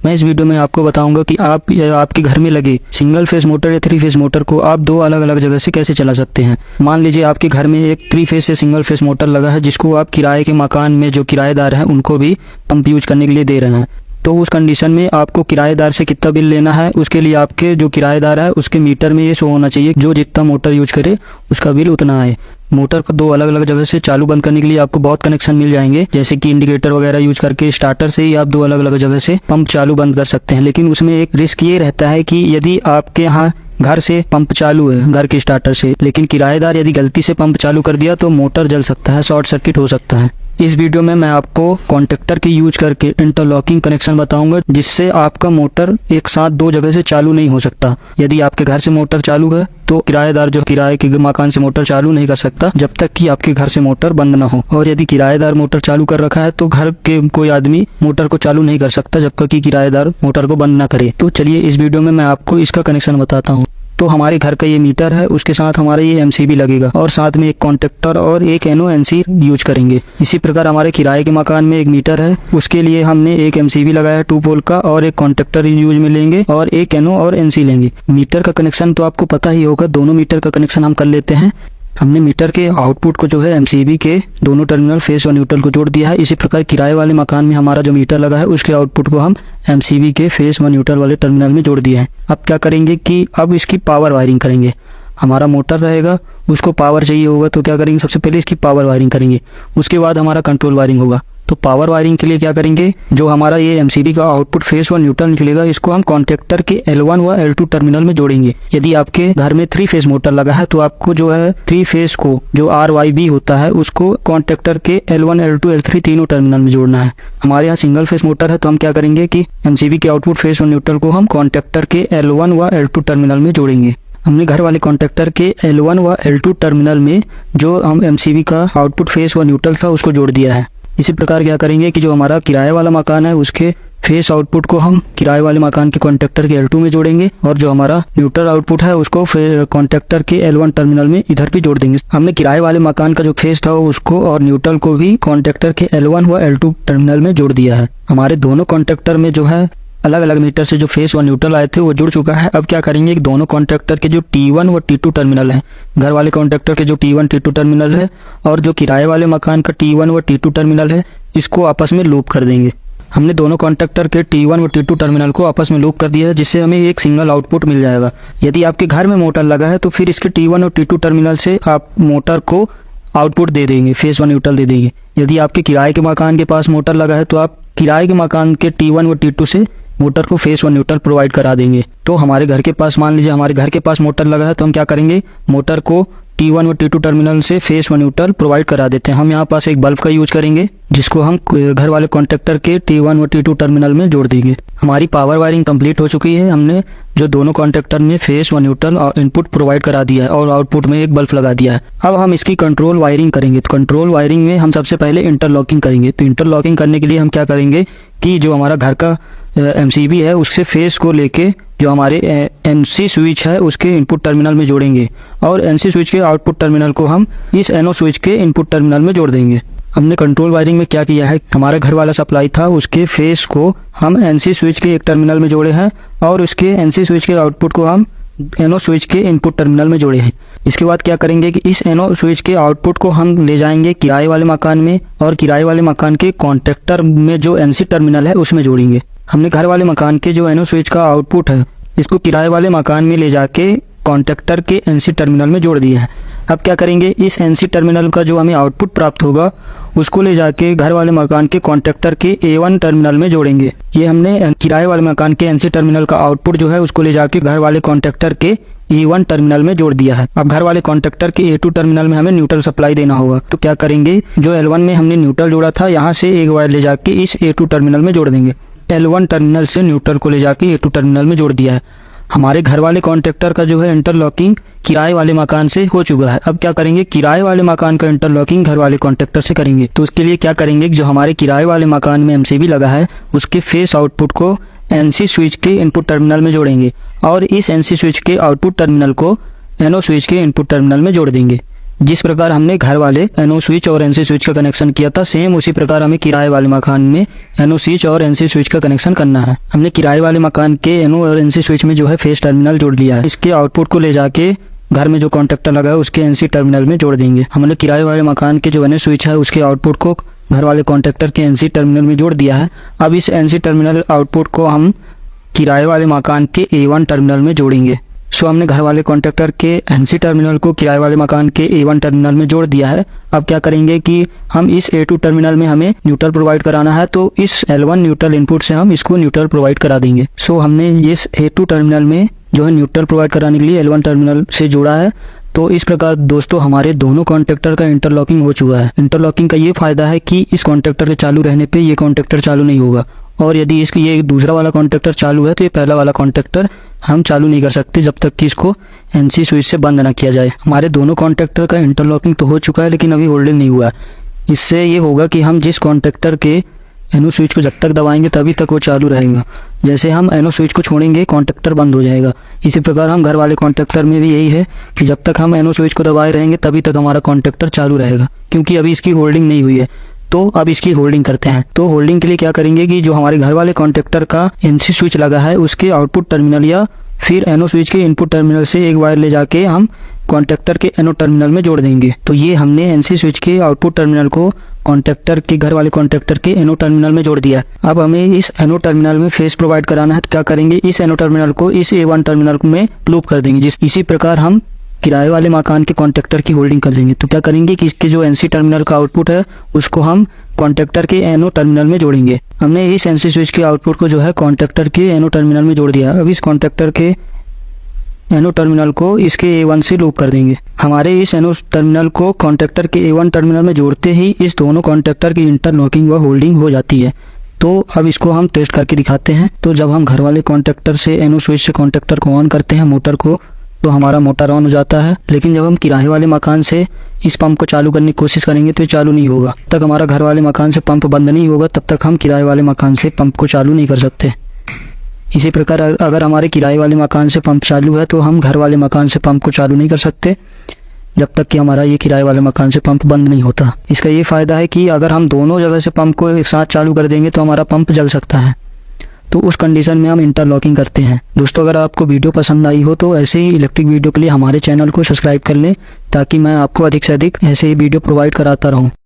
मैं इस वीडियो में आपको बताऊंगा कि आप या आपके घर में लगे सिंगल फेस मोटर या 3 फेस मोटर को आप 2 अलग अलग जगह से कैसे चला सकते हैं। मान लीजिए आपके घर में एक 3 फेस से सिंगल फेस मोटर लगा है, जिसको आप किराए के मकान में जो किराएदार हैं उनको भी पंप यूज करने के लिए दे रहे हैं। तो उस कंडीशन में आपको किराएदार से कितना बिल लेना है, उसके लिए आपके जो किराएदार है उसके मीटर में ये शो होना चाहिए, जो जितना मोटर यूज करे उसका बिल उतना आए। मोटर को 2 अलग अलग जगह से चालू बंद करने के लिए आपको बहुत कनेक्शन मिल जाएंगे, जैसे कि इंडिकेटर वगैरह यूज करके स्टार्टर से ही आप 2 अलग अलग जगह से पंप चालू बंद कर सकते हैं। लेकिन उसमें एक रिस्क ये रहता है कि यदि आपके यहाँ घर से पंप चालू है, घर के स्टार्टर से, लेकिन किराएदार यदि गलती से पंप चालू कर दिया तो मोटर जल सकता है, शॉर्ट सर्किट हो सकता है। इस वीडियो में मैं आपको कॉन्टेक्टर की यूज करके इंटरलॉकिंग कनेक्शन बताऊंगा, जिससे आपका मोटर एक साथ 2 जगह से चालू नहीं हो सकता। यदि आपके घर से मोटर चालू है तो किराएदार जो किराए के मकान से मोटर चालू नहीं कर सकता जब तक कि आपके घर से मोटर बंद ना हो। और यदि किराएदार मोटर चालू कर रखा है तो घर के कोई आदमी मोटर को चालू नहीं कर सकता जब तक कि किराएदार मोटर को बंद ना करे। तो चलिए इस वीडियो में मैं आपको इसका कनेक्शन बताता हूँ। तो हमारे घर का ये मीटर है, उसके साथ हमारा ये एमसीबी लगेगा और साथ में एक कॉन्टेक्टर और एक एनओएनसी यूज करेंगे। इसी प्रकार हमारे किराए के मकान में एक मीटर है, उसके लिए हमने एक एमसीबी लगाया 2 पोल का और एक कॉन्टेक्टर यूज में लेंगे और एक एनओ और एनसी लेंगे। मीटर का कनेक्शन तो आपको पता ही होगा, दोनों मीटर का कनेक्शन हम कर लेते हैं। हमने मीटर के आउटपुट को जो है एमसीबी के दोनों टर्मिनल फेस और न्यूट्रल को जोड़ दिया है। इसी प्रकार किराए वाले मकान में हमारा जो मीटर लगा है उसके आउटपुट को हम एमसीबी के फेस व न्यूट्रल वाले टर्मिनल में जोड़ दिया है। अब क्या करेंगे कि अब इसकी पावर वायरिंग करेंगे। हमारा मोटर रहेगा, उसको पावर चाहिए होगा, तो क्या करेंगे, सबसे पहले इसकी पावर वायरिंग करेंगे, उसके बाद हमारा कंट्रोल वायरिंग होगा। तो पावर वायरिंग के लिए क्या करेंगे, जो हमारा ये एमसीबी का आउटपुट फेस व न्यूट्रल निकलेगा, इसको हम कॉन्टेक्टर के L1 व L2 टर्मिनल में जोड़ेंगे। यदि आपके घर में 3 फेस मोटर लगा है तो आपको जो है 3 फेस को जो RYB होता है उसको कॉन्टेक्टर के L1, L2, L3 तीनों टर्मिनल में जोड़ना है। हमारे यहाँ सिंगल फेस मोटर है तो हम क्या करेंगे कि एमसीबी के आउटपुट फेस और न्यूट्रल को हम कॉन्टेक्टर के L1 व L2 टर्मिनल में जोड़ेंगे। हमने घर वाले कॉन्टेक्टर के L1 व L2 टर्मिनल में जो हम एमसीबी का आउटपुट फेस व न्यूट्रल था उसको जोड़ दिया है। इसी प्रकार क्या करेंगे कि जो हमारा किराए वाला मकान है उसके फेस आउटपुट को हम किराए वाले मकान के कॉन्टेक्टर के L2 में जोड़ेंगे और जो हमारा न्यूट्रल आउटपुट है उसको कॉन्टेक्टर के L1 टर्मिनल में इधर भी जोड़ देंगे। हमने किराए वाले मकान का जो फेस था उसको और न्यूट्रल को भी कॉन्टेक्टर के L1 व L2 टर्मिनल में जोड़ दिया है। हमारे दोनों कॉन्टेक्टर में जो है अलग अलग मीटर से जो फेस और न्यूट्रल आए थे वो जुड़ चुका है। अब क्या करेंगे कि दोनों कॉन्टेक्टर के जो T1 व T2 टर्मिनल है, घर वाले कॉन्टेक्टर के जो T1 T2 टर्मिनल है और जो किराए वाले मकान का T1 व T2 टर्मिनल है, इसको आपस में लूप कर देंगे। हमने दोनों कॉन्टेक्टर के T1 व T2 टर्मिनल को आपस में लूप कर दिया है, जिससे हमें एक सिंगल आउटपुट मिल जाएगा। यदि आपके घर में मोटर लगा है तो फिर इसके T1 और T2 टर्मिनल से आप मोटर को आउटपुट दे देंगे, फेस व न्यूट्रल दे देंगे। यदि आपके किराए के मकान के पास मोटर लगा है तो आप किराए के मकान के T1 व T2 से मोटर को फेस व न्यूट्रल प्रोवाइड करा देंगे। तो हमारे घर के पास, मान लीजिए हमारे घर के पास मोटर लगा है तो हम क्या करेंगे, मोटर को T1 व T2 टर्मिनल से फेस व न्यूट्रल प्रोवाइड करा देते हैं। हम यहाँ पास एक बल्ब का यूज करेंगे जिसको हम घर वाले कॉन्टेक्टर के T1 व T2 टर्मिनल में जोड़ देंगे। हमारी पावर वायरिंग कंप्लीट हो चुकी है। हमने जो दोनों कॉन्टेक्टर में फेस व न्यूट्रल इनपुट प्रोवाइड करा दिया है और आउटपुट में एक बल्ब लगा दिया है। अब हम इसकी कंट्रोल वायरिंग करेंगे। तो कंट्रोल वायरिंग में हम सबसे पहले इंटरलॉकिंग करेंगे। तो इंटरलॉकिंग करने के लिए हम क्या करेंगे कि जो हमारा घर का एमसीबी है उससे फेस को लेके जो हमारे एनसी स्विच है उसके इनपुट टर्मिनल में जोड़ेंगे और एनसी स्विच के आउटपुट टर्मिनल को हम इस एनओ स्विच के इनपुट टर्मिनल में जोड़ देंगे। हमने कंट्रोल वायरिंग में क्या किया है, हमारा घर वाला सप्लाई था उसके फेस को हम एनसी स्विच के एक टर्मिनल में जोड़े हैं और उसके एनसी स्विच के आउटपुट को हम एनओ स्विच के इनपुट टर्मिनल में जोड़े हैं। इसके बाद क्या करेंगे कि इस एनओ स्विच के आउटपुट को हम ले जाएंगे किराए वाले मकान में और किराए वाले मकान के कॉन्टेक्टर में जो एनसी टर्मिनल है उसमें जोड़ेंगे। हमने घर वाले मकान के जो एनओ स्विच का आउटपुट है इसको किराए वाले मकान में ले जाके कॉन्टेक्टर के एनसी टर्मिनल में जोड़ दिया है। अब क्या करेंगे, इस एनसी टर्मिनल का जो हमें आउटपुट प्राप्त होगा उसको ले जाके घर वाले मकान के कॉन्टेक्टर के A1 टर्मिनल में जोड़ेंगे। ये हमने किराए वाले मकान के एनसी टर्मिनल का आउटपुट जो है उसको ले जाके घर वाले कॉन्टेक्टर के E1 टर्मिनल में जोड़ दिया है। अब घर वाले कॉन्टेक्टर के A2 टर्मिनल में हमें न्यूट्रल सप्लाई देना होगा। तो क्या करेंगे, जो L1 में हमने न्यूट्रल जोड़ा था यहाँ से एक वायर ले जाके इस A2 टर्मिनल में जोड़ देंगे। L1 टर्मिनल से न्यूट्रल को ले जाके A2 टर्मिनल में जोड़ दिया है। हमारे घर वाले कॉन्टेक्टर का जो है इंटरलॉकिंग किराए वाले मकान से हो चुका है। अब क्या करेंगे, किराए वाले मकान का इंटरलॉकिंग घर वाले कॉन्टेक्टर से करेंगे। तो उसके लिए क्या करेंगे, जो हमारे किराए वाले मकान में एमसीबी लगा है उसके फेस आउटपुट को एनसी स्विच के इनपुट टर्मिनल में जोड़ेंगे और इस एनसी स्विच के आउटपुट टर्मिनल को एनओ स्विच के इनपुट टर्मिनल में जोड़ देंगे। जिस प्रकार हमने घर वाले एनओ स्विच और एनसी स्विच का कनेक्शन किया था, सेम उसी प्रकार हमें किराए वाले मकान में एनओ स्विच और एनसी स्विच का कनेक्शन करना है। हमने किराए वाले मकान के एनओ और एनसी स्विच में जो है फेस टर्मिनल जोड़ लिया है। इसके आउटपुट को ले जाके घर में जो कॉन्टेक्टर लगा है उसके एनसी टर्मिनल में जोड़ देंगे। हमने किराए वाले मकान के जो एनओ स्विच है उसके आउटपुट को घर वाले कॉन्टेक्टर के एनसी टर्मिनल में जोड़ दिया है। अब इस एनसी टर्मिनल आउटपुट को हम किराए वाले मकान के A1 टर्मिनल में जोड़ेंगे। सो हमने घर वाले कॉन्टेक्टर के एनसी टर्मिनल को किराए वाले मकान के A1 टर्मिनल में जोड़ दिया है। अब क्या करेंगे कि हम इस A2 टर्मिनल में हमें न्यूट्रल प्रोवाइड कराना है, तो इस L1 न्यूट्रल इनपुट से हम इसको न्यूट्रल प्रोवाइड करा देंगे। सो हमने इस A2 टर्मिनल में जो है न्यूट्रल प्रोवाइड कराने के लिए L1 टर्मिनल से जोड़ा है। तो इस प्रकार दोस्तों हमारे दोनों कॉन्टेक्टर का इंटरलॉकिंग हो चुका है। इंटरलॉकिंग का ये फायदा है कि इस कॉन्टेक्टर के चालू रहने पे ये कॉन्टेक्टर चालू नहीं होगा, और यदि इसकी ये दूसरा वाला कॉन्टेक्टर चालू है तो ये पहला वाला कॉन्टेक्टर हम चालू नहीं कर सकते जब तक कि इसको एनसी स्विच से बंद ना किया जाए। हमारे दोनों कॉन्टेक्टर का इंटरलॉकिंग तो हो चुका है, लेकिन अभी होल्डिंग नहीं हुआ है। इससे ये होगा कि हम जिस कॉन्टेक्टर के एनओ स्विच को जब तक दबाएंगे तभी तक वो चालू रहेगा। जैसे हम एनओ स्विच को छोड़ेंगे कॉन्टेक्टर बंद हो जाएगा। इसी प्रकार हम घर वाले कॉन्टेक्टर में भी यही है कि जब तक हम एनओ स्विच को दबाए रहेंगे तभी तक हमारा कॉन्टेक्टर चालू रहेगा, क्योंकि अभी इसकी होल्डिंग नहीं हुई है। तो अब इसकी होल्डिंग करते हैं। तो होल्डिंग के लिए क्या करेंगे कि जो हमारे घर वाले कॉन्टेक्टर का एनसी स्विच लगा है उसके आउटपुट टर्मिनल या फिर एनओ स्विच के इनपुट टर्मिनल से एक वायर ले जाके हम कॉन्टेक्टर के एनओ टर्मिनल में जोड़ देंगे। तो ये हमने एनसी स्विच के आउटपुट टर्मिनल को कॉन्टेक्टर के घर वाले कॉन्टेक्टर के एनओ टर्मिनल में जोड़ दिया। अब हमें इस एनओ टर्मिनल में फेस प्रोवाइड कराना है। तो क्या करेंगे, इस एनओ टर्मिनल को इस A1 टर्मिनल में लूप कर देंगे। इसी प्रकार हम किराए वाले मकान के कॉन्टेक्टर की होल्डिंग कर लेंगे। तो क्या करेंगे कि इसके जो एनसी टर्मिनल का आउटपुट है उसको हम कॉन्टेक्टर के एनओ टर्मिनल में जोड़ेंगे। हमने इस एनसी स्विच के आउटपुट को जो है कॉन्टेक्टर के एनओ टर्मिनल में जोड़ दिया। अब इस कॉन्टेक्टर के एनओ टर्मिनल को इसके A1 से लूप कर देंगे। हमारे इस एनओ टर्मिनल को कॉन्टेक्टर के A1 टर्मिनल में जोड़ते ही इस दोनों कॉन्टेक्टर की इंटरलॉकिंग व होल्डिंग हो जाती है। तो अब इसको हम टेस्ट करके दिखाते हैं। तो जब हम घर वाले कॉन्टेक्टर से एनओ स्विच से कॉन्टेक्टर को ऑन करते हैं मोटर को, तो हमारा मोटर ऑन हो जाता है। लेकिन जब हम किराए वाले मकान से इस पंप को चालू करने की कोशिश करेंगे तो ये चालू नहीं होगा। तब तक हमारा घर वाले मकान से पंप बंद नहीं होगा, तब तक हम किराए वाले मकान से पंप को चालू नहीं कर सकते। इसी प्रकार अगर हमारे किराए वाले मकान से पंप चालू है तो हम घर वाले मकान से पंप को चालू नहीं कर सकते जब तक कि हमारा ये किराए वाले मकान से पंप बंद नहीं होता। इसका ये फ़ायदा है कि अगर हम दोनों जगह से पंप को एक साथ चालू कर देंगे तो हमारा पंप जल सकता है। तो उस कंडीशन में हम इंटरलॉकिंग करते हैं। दोस्तों अगर आपको वीडियो पसंद आई हो तो ऐसे ही इलेक्ट्रिक वीडियो के लिए हमारे चैनल को सब्सक्राइब कर लें, ताकि मैं आपको अधिक से अधिक ऐसे ही वीडियो प्रोवाइड कराता रहूं।